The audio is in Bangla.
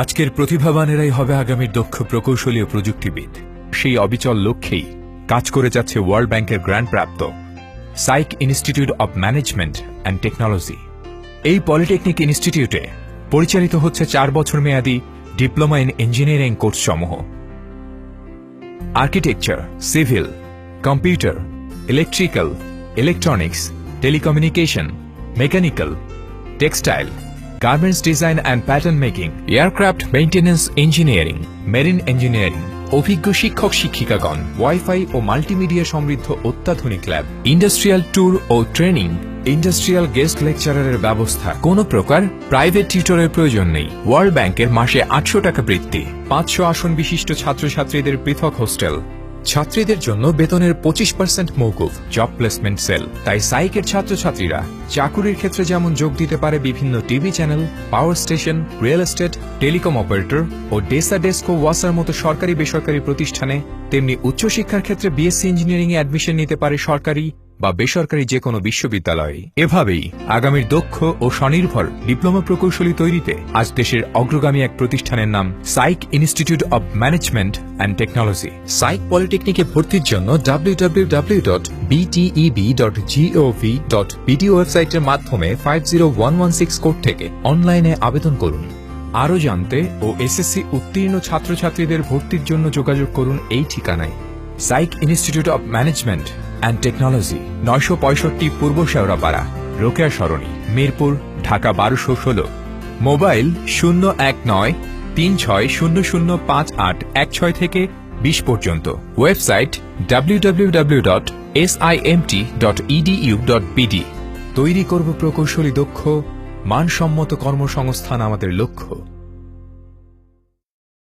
আজকের প্রতিভাবানেরাই হবে আগামীর দক্ষ প্রকৌশলী ও প্রযুক্তিবিদ। সেই অবিচল লক্ষ্যেই কাজ করে যাচ্ছে ওয়ার্ল্ড ব্যাংকের গ্র্যান্টপ্রাপ্ত SAIC institute of management and technology. এই পলিটেকনিক ইনস্টিটিউটে পরিচালিত হচ্ছে 4 বছর মেয়াদী ডিপ্লোমা ইন ইঞ্জিনিয়ারিং কোর্সসমূহ: architecture, civil, computer, electrical, electronics, telecommunication, mechanical, textile, garments design and pattern making, aircraft maintenance engineering, marine engineering. অভিজ্ঞ শিক্ষক শিক্ষিকাগণ, ওয়াইফাই ও মাল্টিমিডিয়া সমৃদ্ধ অত্যাধুনিক ল্যাব, ইন্ডাস্ট্রিয়াল ট্যুর ও ট্রেনিং, ইন্ডাস্ট্রিয়াল গেস্ট লেকচারারের ব্যবস্থা। কোনো প্রকার প্রাইভেট টিউটরের প্রয়োজন নেই। ওয়ার্ল্ড ব্যাংকের মাসে 800 টাকা বৃত্তি, 500 আসন বিশিষ্ট ছাত্রছাত্রীদের পৃথক হোস্টেল, ছাত্রীদের জন্য বেতনের 25% মওকুফ, জব প্লেসমেন্ট সেল। তাই সাইকের ছাত্রছাত্রীরা চাকুরির ক্ষেত্রে যেমন যোগ দিতে পারে বিভিন্ন TV channel, power station, real estate, telecom operator ও ডেসা ডেস্কো ওয়াসার মতো সরকারি বেসরকারি প্রতিষ্ঠানে, তেমনি উচ্চশিক্ষার ক্ষেত্রে বিএসসি ইঞ্জিনিয়ারিং এ অ্যাডমিশন নিতে পারে সরকারি বা বেসরকারি যে কোনো বিশ্ববিদ্যালয়ে। এভাবেই আগামীর দক্ষ ও স্বনির্ভর ডিপ্লোমা প্রকৌশলী তৈরিতে আজ দেশের অগ্রগামী এক প্রতিষ্ঠানের নাম SAIC institute of management and technology. SAIC পলিটেকনিকে ভর্তির জন্য www.bteb.gov.bd ওয়েবসাইটের মাধ্যমে 50116 কোড থেকে অনলাইনে আবেদন করুন। আরও জানতে ও এসএসসি উত্তীর্ণ ছাত্রছাত্রীদের ভর্তির জন্য যোগাযোগ করুন এই ঠিকানায়: psych institute of management and technology, 965 Purba Shewrapara, Rokeya Sarani, Mirpur, Dhaka 1216। Mobile 01936005816 থেকে 20 পর্যন্ত। Website www.simt.edu.bd। তৈরি করব প্রকৌশলী দক্ষ, মানসম্মত কর্মসংস্থান আমাদের লক্ষ্য।